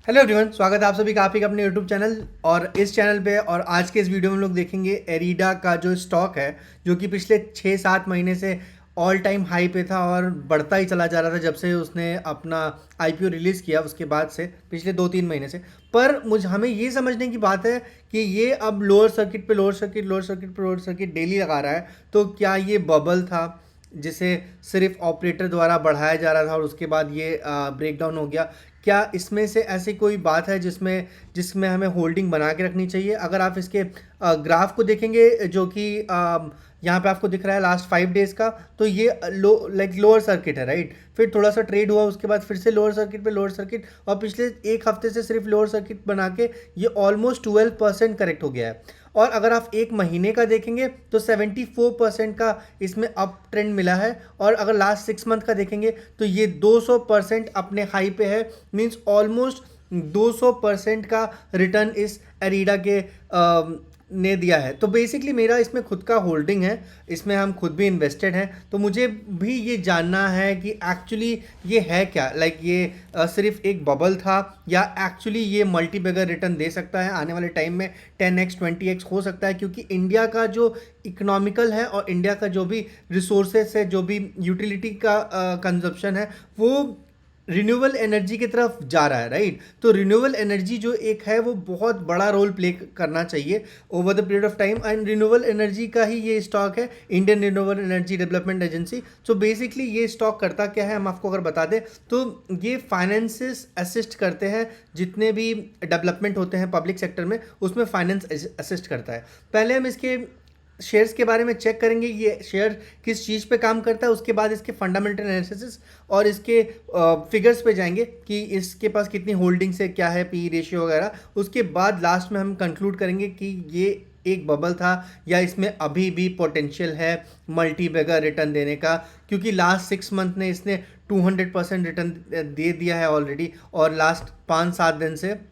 Hello everyone, स्वागत है आप सभी का आप ही का अपने यूट्यूब चैनल और इस चैनल पे। और आज के इस वीडियो में हम लोग देखेंगे एरिडा का जो स्टॉक है, जो कि पिछले 6-7 महीने से ऑल टाइम हाई पे था और बढ़ता ही चला जा रहा था जब से उसने अपना आईपीओ रिलीज़ किया उसके बाद से, पिछले 2-3 महीने से। पर मुझे हमें ये समझने की बात है कि ये अब लोअर सर्किट पे लोअर सर्किट, लोअर सर्किट पे लोअर सर्किट डेली लगा रहा है। तो क्या ये बबल था जिसे सिर्फ ऑपरेटर द्वारा बढ़ाया जा रहा था और उसके बाद ये ब्रेक डाउन हो गया? क्या इसमें से ऐसी कोई बात है जिसमें जिसमें हमें होल्डिंग बना के रखनी चाहिए? अगर आप इसके ग्राफ को देखेंगे, जो कि यहाँ पे आपको दिख रहा है लास्ट 5 डेज का, तो ये लोअर सर्किट है, राइट। फिर थोड़ा सा ट्रेड हुआ, उसके बाद फिर से लोअर सर्किट पे लोअर सर्किट, और पिछले एक हफ्ते से सिर्फ लोअर सर्किट बना के ये ऑलमोस्ट 12% करेक्ट हो गया है। और अगर आप एक महीने का देखेंगे तो 74% का इसमें अप ट्रेंड मिला है। और अगर लास्ट 6 मंथ का देखेंगे तो ये 200% अपने हाई पे है। मीन्स ऑलमोस्ट 200% का रिटर्न इस एरिडा के ने दिया है। तो बेसिकली मेरा इसमें खुद का होल्डिंग है, इसमें हम खुद भी इन्वेस्टेड हैं। तो मुझे भी ये जानना है कि एक्चुअली ये है क्या, लाइक ये सिर्फ एक बबल था या एक्चुअली ये मल्टी बैगर रिटर्न दे सकता है आने वाले टाइम में। 10x 20x हो सकता है, क्योंकि इंडिया का जो इकोनॉमिकल है और इंडिया का जो भी रिसोर्सेस है, जो भी यूटिलिटी का कंजप्शन है, वो रिन्यूएबल एनर्जी की तरफ जा रहा है, राइट। तो रिन्यूएबल एनर्जी जो एक है वो बहुत बड़ा रोल प्ले करना चाहिए over the period of time. And renewable energy का ही ये स्टॉक है, Indian renewable energy development agency. So basically ये स्टॉक करता क्या है, हम आपको अगर बता दें तो ये फाइनेंसेस असिस्ट करते हैं। जितने भी डेवलपमेंट होते हैं पब्लिक सेक्टर में, उसमें फाइनेंस असिस्ट करता है। पहले हम इसके शेयर्स के बारे में चेक करेंगे, ये शेयर किस चीज़ पे काम करता है। उसके बाद इसके फंडामेंटल एनालिसिस और इसके फिगर्स पे जाएंगे कि इसके पास कितनी होल्डिंग्स है, क्या है पी रेशियो वगैरह। उसके बाद लास्ट में हम कंक्लूड करेंगे कि ये एक बबल था या इसमें अभी भी पोटेंशियल है मल्टी बैगर रिटर्न देने का। क्योंकि लास्ट 6 मंथ ने इसने 200% रिटर्न दे दिया है ऑलरेडी, और लास्ट 5-7 दिन से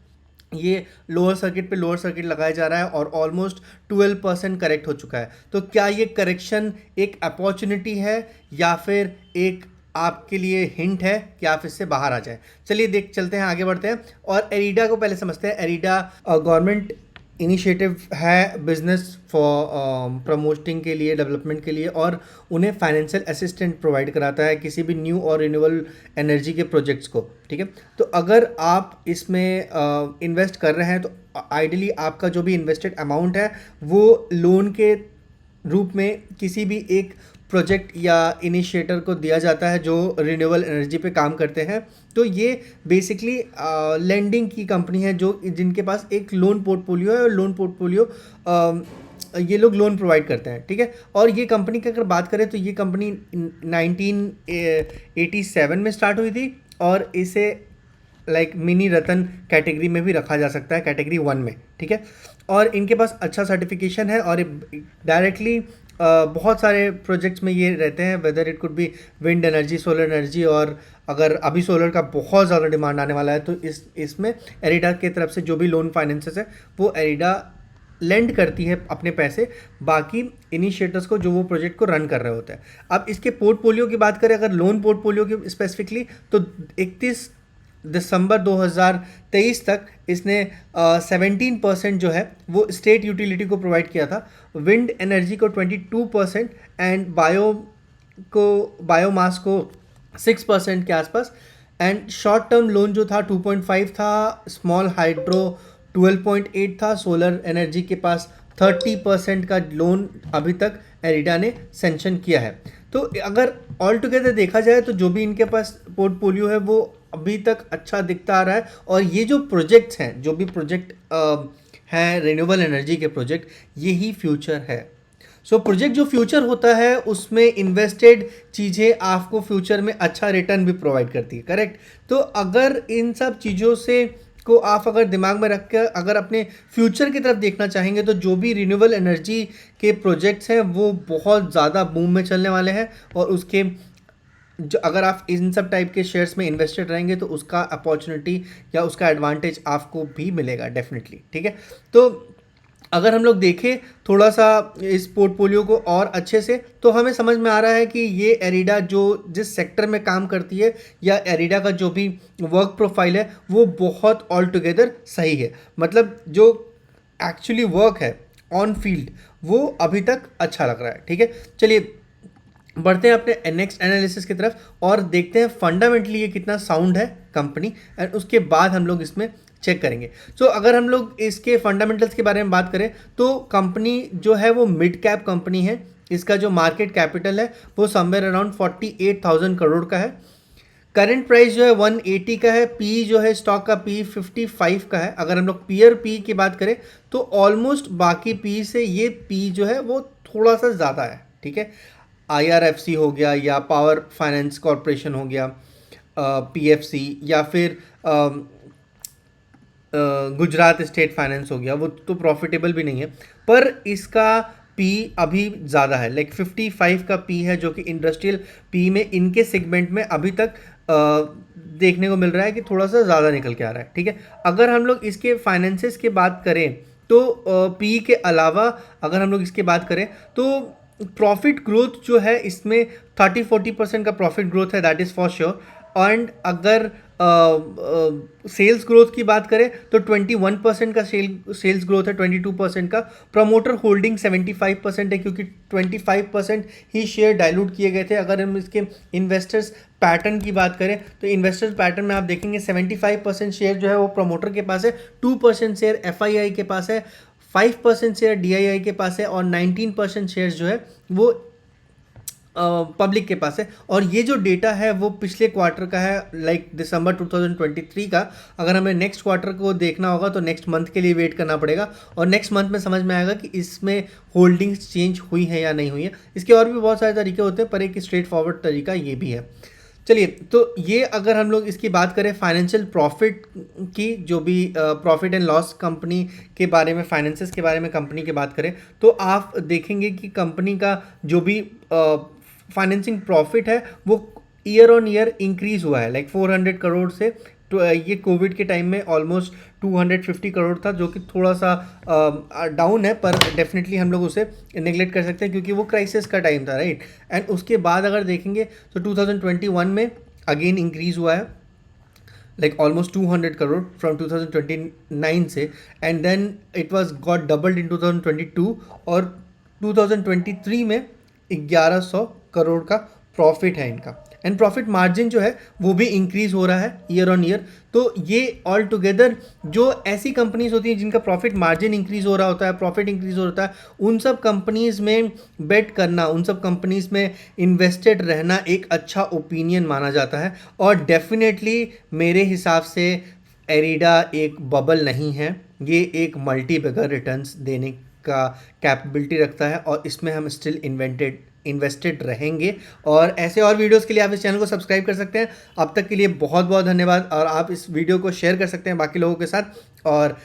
ये लोअर सर्किट पे लोअर सर्किट लगाया जा रहा है और ऑलमोस्ट 12% करेक्ट हो चुका है। तो क्या ये करेक्शन एक अपॉर्चुनिटी है या फिर एक आपके लिए हिंट है कि आप इससे बाहर आ जाए? चलिए देख चलते हैं, आगे बढ़ते हैं और एरिडा को पहले समझते हैं। एरिडा गवर्नमेंट इनिशिएटिव है बिजनेस फॉर प्रमोटिंग के लिए, डेवलपमेंट के लिए, और उन्हें फाइनेंशियल असिस्टेंट प्रोवाइड कराता है किसी भी न्यू और रिन्यूएबल एनर्जी के प्रोजेक्ट्स को, ठीक है। तो अगर आप इसमें इन्वेस्ट कर रहे हैं तो आइडियली आपका जो भी इन्वेस्टेड अमाउंट है वो लोन के रूप में किसी भी एक प्रोजेक्ट या इनिशिएटर को दिया जाता है जो रिन्यूएबल एनर्जी पे काम करते हैं। तो ये बेसिकली लेंडिंग की कंपनी है जो जिनके पास एक लोन पोर्टफोलियो है, और लोन पोर्टफोलियो ये लोग लोन प्रोवाइड करते हैं, ठीक है। और ये कंपनी की अगर बात करें तो ये कंपनी 1987 में स्टार्ट हुई थी, और इसे लाइक मिनी रतन कैटेगरी में भी रखा जा सकता है, कैटेगरी 1 में, ठीक है। और इनके पास अच्छा सर्टिफिकेशन है और डायरेक्टली बहुत सारे प्रोजेक्ट्स में ये रहते हैं, whether it could be wind energy, solar energy. और अगर अभी सोलर का बहुत ज़्यादा डिमांड आने वाला है तो इसमें एरिडा की तरफ से जो भी लोन फाइनेंसेस है वो एरिडा लेंड करती है अपने पैसे बाकी इनिशिएटर्स को जो वो प्रोजेक्ट को रन कर रहे होते हैं। अब इसके पोर्टफोलियो की बात करें, अगर लोन पोर्टफोलियो की स्पेसिफिकली, तो 31 दिसंबर 2023 तक इसने 17% जो है वो स्टेट यूटिलिटी को प्रोवाइड किया था, विंड एनर्जी को 22% एंड बायोमास को 6% के आसपास। एंड शॉर्ट टर्म लोन जो था 2.5 था, स्मॉल हाइड्रो 12.8 था, सोलर एनर्जी के पास 30% का लोन अभी तक एरिडा ने सेंक्शन किया है। तो अगर ऑल टुगेदर देखा जाए तो जो भी इनके पास पोर्टफोलियो है वो अभी तक अच्छा दिखता आ रहा है। और ये जो प्रोजेक्ट्स हैं, जो भी प्रोजेक्ट हैं रिन्यूएबल एनर्जी के प्रोजेक्ट, यही फ्यूचर है। सो प्रोजेक्ट जो फ्यूचर होता है उसमें इन्वेस्टेड चीज़ें आपको फ्यूचर में अच्छा रिटर्न भी प्रोवाइड करती है, करेक्ट। तो अगर इन सब चीज़ों से को आप अगर दिमाग में रख कर अगर अपने फ्यूचर की तरफ देखना चाहेंगे तो जो भी रिन्यूएबल एनर्जी के प्रोजेक्ट्स हैं वो बहुत ज़्यादा बूम में चलने वाले हैं। और उसके जो अगर आप इन सब टाइप के शेयर्स में इन्वेस्टेड रहेंगे तो उसका अपॉर्चुनिटी या उसका एडवांटेज आपको भी मिलेगा डेफिनेटली, ठीक है। तो अगर हम लोग देखें थोड़ा सा इस पोर्टफोलियो को और अच्छे से, तो हमें समझ में आ रहा है कि ये एरिडा जो जिस सेक्टर में काम करती है या एरिडा का जो भी वर्क प्रोफाइल है वो बहुत ऑल टुगेदर सही है। मतलब जो एक्चुअली वर्क है ऑन फील्ड वो अभी तक अच्छा लग रहा है। ठीक है, चलिए बढ़ते हैं अपने नेक्स्ट एनालिसिस की तरफ और देखते हैं फंडामेंटली ये कितना साउंड है कंपनी, एंड उसके बाद हम लोग इसमें चेक करेंगे। सो अगर हम लोग इसके फंडामेंटल्स के बारे में बात करें तो कंपनी जो है वो मिड कैप कंपनी है। इसका जो मार्केट कैपिटल है वो समवेयर अराउंड 48,000 करोड़ का है। करंट प्राइस जो है 180 का है। पी जो है स्टॉक का पी 55 का है। अगर हम लोग पीयर पी की बात करें तो ऑलमोस्ट बाकी पी से ये पी जो है वो थोड़ा सा ज़्यादा है। ठीक है, IRFC हो गया या पावर फाइनेंस कॉरपोरेशन हो गया, PFC या फिर गुजरात स्टेट फाइनेंस हो गया, वो तो प्रॉफिटेबल भी नहीं है, पर इसका पी अभी ज़्यादा है। लाइक 55 का पी है जो कि इंडस्ट्रियल पी में इनके सेगमेंट में अभी तक देखने को मिल रहा है कि थोड़ा सा ज़्यादा निकल के आ रहा है। ठीक है, अगर हम लोग इसके फाइनेंसेस की बात करें तो पी के अलावा अगर हम लोग इसकी बात करें तो प्रॉफिट ग्रोथ जो है इसमें 30-40% का प्रॉफिट ग्रोथ है, that is for sure. And अगर सेल्स ग्रोथ की बात करें तो 21% का सेल्स ग्रोथ है, 22% का। प्रमोटर होल्डिंग 75% है क्योंकि 25% ही शेयर डाइल्यूट किए गए थे। अगर हम इसके इन्वेस्टर्स पैटर्न की बात करें तो इन्वेस्टर्स पैटर्न में आप देखेंगे 75% शेयर जो है वो प्रमोटर के पास है, 2% शेयर FII के पास है, 5% शेयर DII के पास है और 19% शेयर जो है वो पब्लिक के पास है। और ये जो डेटा है वो पिछले क्वार्टर का है, लाइक दिसंबर 2023 का। अगर हमें नेक्स्ट क्वार्टर को देखना होगा तो नेक्स्ट मंथ के लिए वेट करना पड़ेगा और नेक्स्ट मंथ में समझ में आएगा कि इसमें होल्डिंग्स चेंज हुई है या नहीं हुई है। इसके और भी बहुत सारे तरीके होते हैं पर एक स्ट्रेट फॉरवर्ड तरीका ये भी है। चलिए, तो ये अगर हम लोग इसकी बात करें फाइनेंशियल प्रॉफिट की, जो भी प्रॉफिट एंड लॉस कंपनी के बारे में, फाइनेंसेस के बारे में कंपनी की बात करें तो आप देखेंगे कि कंपनी का जो भी फाइनेंसिंग प्रॉफिट है वो ईयर ऑन ईयर इंक्रीज हुआ है, लाइक 400 करोड़ से। तो ये कोविड के टाइम में ऑलमोस्ट 250 करोड़ था जो कि थोड़ा सा डाउन है, पर डेफिनेटली हम लोग उसे नेगलेक्ट कर सकते हैं क्योंकि वो क्राइसिस का टाइम था, राइट। एंड उसके बाद अगर देखेंगे तो 2021 में अगेन इंक्रीज हुआ है, लाइक ऑलमोस्ट 200 करोड़ फ्रॉम 2029 से। And then it was got doubled in 2022 और 2023 में 1100 करोड़ का प्रॉफिट है इनका। एंड प्रॉफिट मार्जिन जो है वो भी इंक्रीज हो रहा है ईयर ऑन ईयर। तो ये ऑल टुगेदर जो ऐसी कंपनीज होती हैं जिनका प्रॉफिट मार्जिन इंक्रीज हो रहा होता है, प्रॉफिट इंक्रीज हो रहा है, उन सब कंपनीज में बेट करना, उन सब कंपनीज में इन्वेस्टेड रहना एक अच्छा ओपिनियन माना जाता है। और डेफिनेटली मेरे हिसाब से एरिडा एक बबल नहीं है, ये एक मल्टी बिगर रिटर्न्स देने का कैपेबिलिटी रखता है और इसमें हम स्टिल इन्वेस्टेड रहेंगे। और ऐसे और वीडियोस के लिए आप इस चैनल को सब्सक्राइब कर सकते हैं। अब तक के लिए बहुत बहुत धन्यवाद और आप इस वीडियो को शेयर कर सकते हैं बाकी लोगों के साथ। और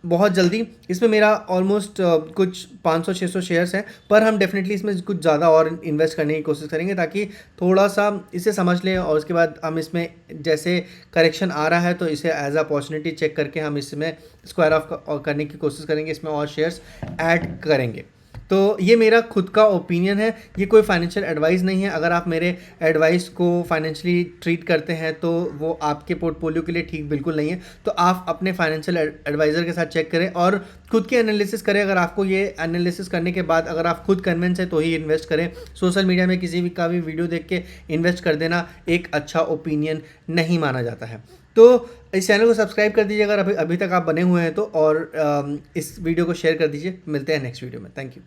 बहुत जल्दी इसमें मेरा ऑलमोस्ट कुछ 500-600 शेयर्स हैं, पर हम डेफिनेटली इसमें कुछ ज़्यादा और इन्वेस्ट करने की कोशिश करेंगे ताकि थोड़ा सा इसे समझ लें और उसके बाद हम इसमें जैसे करेक्शन आ रहा है तो इसे एज अपॉर्चुनिटी चेक करके हम इसमें स्क्वायर ऑफ करने की कोशिश करेंगे, इसमें और शेयर्स ऐड करेंगे। तो ये मेरा खुद का ओपिनियन है, ये कोई फाइनेंशियल एडवाइस नहीं है। अगर आप मेरे एडवाइस को फाइनेंशियली ट्रीट करते हैं तो वो आपके पोर्टफोलियो के लिए ठीक बिल्कुल नहीं है। तो आप अपने फाइनेंशियल एडवाइज़र के साथ चेक करें और खुद की एनालिसिस करें। अगर आपको ये एनालिसिस करने के बाद अगर आप खुद कन्विंस है तो ही इन्वेस्ट करें। सोशल मीडिया में किसी भी का भी वीडियो देख के इन्वेस्ट कर देना एक अच्छा ओपिनियन नहीं माना जाता है। तो इस चैनल को सब्सक्राइब कर दीजिए अगर अभी तक आप बने हुए हैं तो, और इस वीडियो को शेयर कर दीजिए। मिलते हैं नेक्स्ट वीडियो में। Thank you.